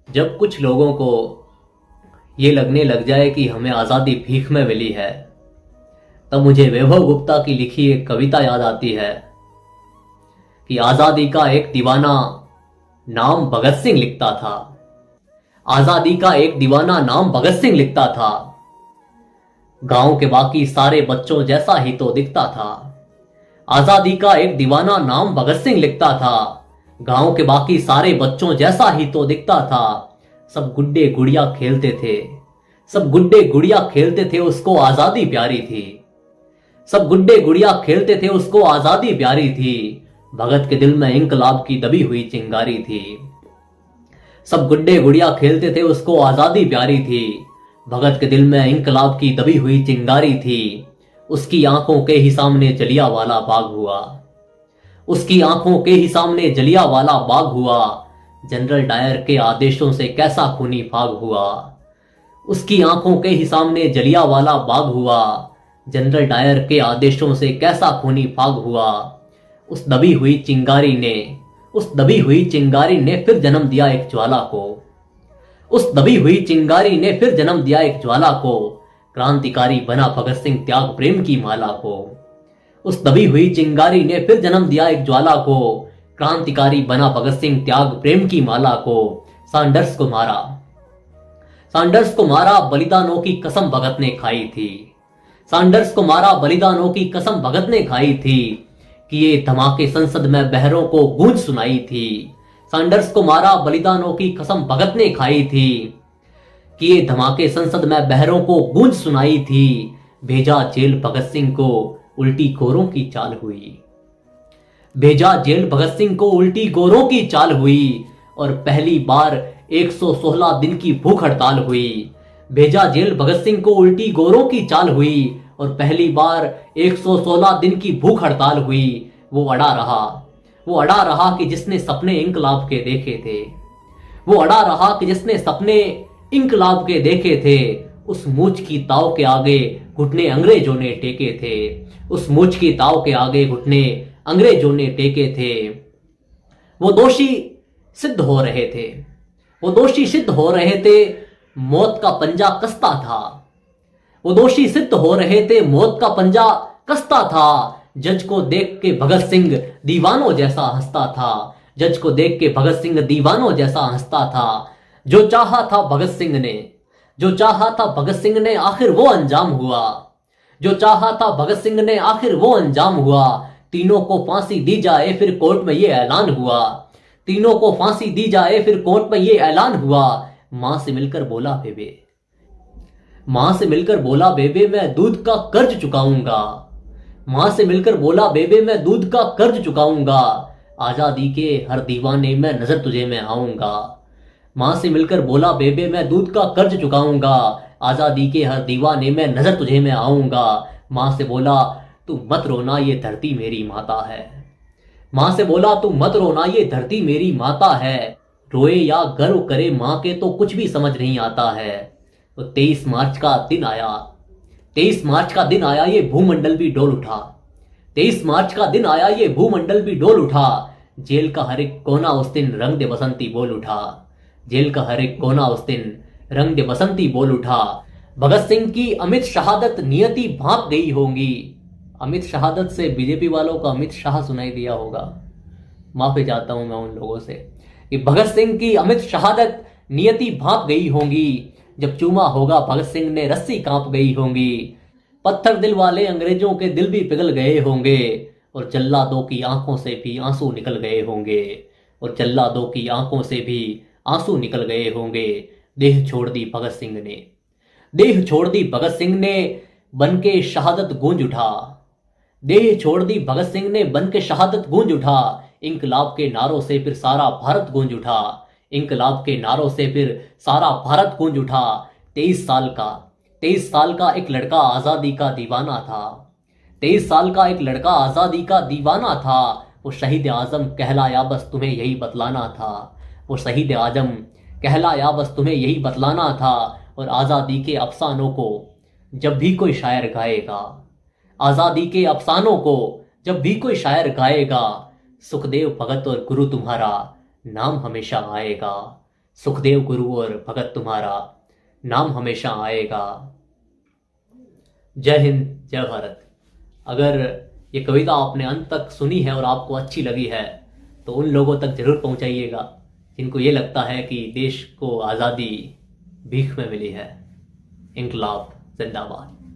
जब कुछ लोगों को ये लगने लग जाए कि हमें आज़ादी भीख में मिली है, तब मुझे वैभव गुप्ता की लिखी एक कविता याद आती है कि आज़ादी का एक दीवाना नाम भगत सिंह लिखता था। आज़ादी का एक दीवाना नाम भगत सिंह लिखता था। गांव के बाकी सारे बच्चों जैसा ही तो दिखता था। आज़ादी का एक दीवाना नाम भगत सिंह लिखता था। गांव के बाकी सारे बच्चों जैसा ही तो दिखता था। सब गुड्डे गुड़िया खेलते थे, सब गुड्डे गुड़िया खेलते थे, उसको आजादी प्यारी थी। सब गुड्डे गुड़िया खेलते थे, उसको आजादी प्यारी थी। भगत के दिल में इंकलाब की दबी हुई चिंगारी थी। सब गुड्डे गुड़िया खेलते थे, उसको आजादी प्यारी थी। भगत के दिल में इंकलाब की दबी हुई चिंगारी थी। उसकी आंखों के ही सामने जलियांवाला बाग हुआ। उसकी आंखों के ही सामने जलियांवाला बाग हुआ। जनरल डायर के आदेशों से कैसा खूनी फाग हुआ। उसकी आंखों के ही सामने जलियांवाला बाग हुआ। जनरल डायर के आदेशों से कैसा खूनी फाग हुआ। उस दबी हुई चिंगारी ने उस दबी हुई चिंगारी ने फिर जन्म दिया एक ज्वाला को। उस दबी हुई चिंगारी ने फिर जन्म दिया एक ज्वाला को। क्रांतिकारी बना भगत सिंह त्याग प्रेम की माला को। उस दबी हुई चिंगारी ने फिर जन्म दिया एक ज्वाला को। क्रांतिकारी बना भगत सिंह त्याग प्रेम की माला को। सैंडर्स को मारा, सैंडर्स को मारा, बलिदानों की कसम भगत ने खाई थी। सैंडर्स को मारा, बलिदानों की कसम भगत ने खाई थी। कि ये धमाके संसद में बहरों को गूंज सुनाई थी। सैंडर्स को मारा, बलिदानों की कसम भगत ने खाई थी। कि ये धमाके संसद में बहरों को गूंज सुनाई थी। भेजा जेल भगत सिंह को, उल्टी गोरों की चाल हुई। भेजा जेल भगत सिंह को, उल्टी गोरों की चाल हुई। और पहली बार 116 दिन की भूख हड़ताल हुई। भेजा जेल भगत सिंह को, उल्टी गोरों की चाल हुई। और पहली बार 116 दिन की भूख हड़ताल हुई। वो अड़ा रहा, वो अड़ा रहा कि जिसने सपने इंकलाब के देखे थे। वो अड़ा रहा कि जिसने सपने इंकलाब के देखे थे। उस मूछ की ताव के आगे घुटने अंग्रेजों ने टेके थे। उस मूछ की ताव के आगे घुटने अंग्रेजों ने टेके थे। वो दोषी सिद्ध हो रहे थे, वो दोषी सिद्ध हो रहे थे, मौत का पंजा कसता था। वो दोषी सिद्ध हो रहे थे, मौत का पंजा कसता था। जज को देख के भगत सिंह दीवानों जैसा हंसता था। जज को देख के भगत सिंह दीवानों जैसा हंसता था। जो चाहा था भगत सिंह ने, जो चाहा था भगत सिंह ने, आखिर वो अंजाम हुआ। जो चाहा था भगत सिंह ने, आखिर वो अंजाम हुआ। तीनों को फांसी दी जाए, फिर कोर्ट में ये ऐलान हुआ। तीनों को फांसी दी जाए, फिर कोर्ट में ये ऐलान हुआ। मां से मिलकर बोला बेबे, मां से मिलकर बोला बेबे, मैं दूध का कर्ज चुकाऊंगा। मां से मिलकर बोला बेबे, मैं दूध का कर्ज चुकाऊंगा। आजादी के हर दीवाने में नजर तुझे मैं आऊंगा। मां से मिलकर बोला बेबे, मैं दूध का कर्ज चुकाऊंगा। आजादी के हर दीवाने में नजर तुझे मैं आऊंगा। मां से बोला तू मत रोना, ये धरती मेरी माता है। मां से बोला तू मत रोना, ये धरती मेरी माता है। रोए या गर्व करे मां के तो कुछ भी समझ नहीं आता है। तो 23 मार्च का दिन आया, 23 मार्च का दिन आया, ये भूमंडल भी डोल उठा। 23 मार्च का दिन आया, ये भूमंडल भी डोल उठा। जेल का हर एक कोना उस दिन रंग दे बसंती बोल उठा। जेल का हर एक कोना उस दिन रंग दे बसंती बोल उठा। भगत सिंह की अमित शहादत नियति भांप गई होंगी। अमित शहादत से बीजेपी वालों को अमित शाह सुनाई दिया होगा। माफी चाहता हूं मैं उन लोगों से कि भगत सिंह की अमित शहादत नियति भांप गई होंगी। जब चूमा होगा भगत सिंह ने, रस्सी कांप गई होंगी। पत्थर दिल वाले अंग्रेजों के दिल भी पिघल गए होंगे। और जल्लादों की आंखों से भी आंसू निकल गए होंगे। और जल्लादों की आंखों से भी आंसू निकल गए होंगे। देह छोड़ दी भगत सिंह ने, देह छोड़ दी भगत सिंह ने, बन के शहादत गूंज उठा। देह छोड़ दी भगत सिंह ने, बन के शहादत गूंज उठा। इंकलाब के नारों से फिर सारा भारत गूंज उठा। इंकलाब के नारों से फिर सारा भारत गूंज उठा। 23 साल का एक लड़का आजादी का दीवाना था। 23 साल का एक लड़का आजादी का दीवाना था। वो शहीद आजम कहलाया, बस तुम्हें यही बतलाना था। वो शहीद आजम कहलाया, बस तुम्हें यही बतलाना था। और आजादी के अफसानों को जब भी कोई शायर गाएगा, आजादी के अफसानों को जब भी कोई शायर गाएगा, सुखदेव भगत और गुरु तुम्हारा नाम हमेशा आएगा। सुखदेव गुरु और भगत तुम्हारा नाम हमेशा आएगा। जय हिंद, जय भारत। अगर ये कविता आपने अंत तक सुनी है और आपको अच्छी लगी है तो उन लोगों तक जरूर पहुंचाइएगा जिनको ये लगता है कि देश को आज़ादी भीख में मिली है। इंकलाब जिंदाबाद।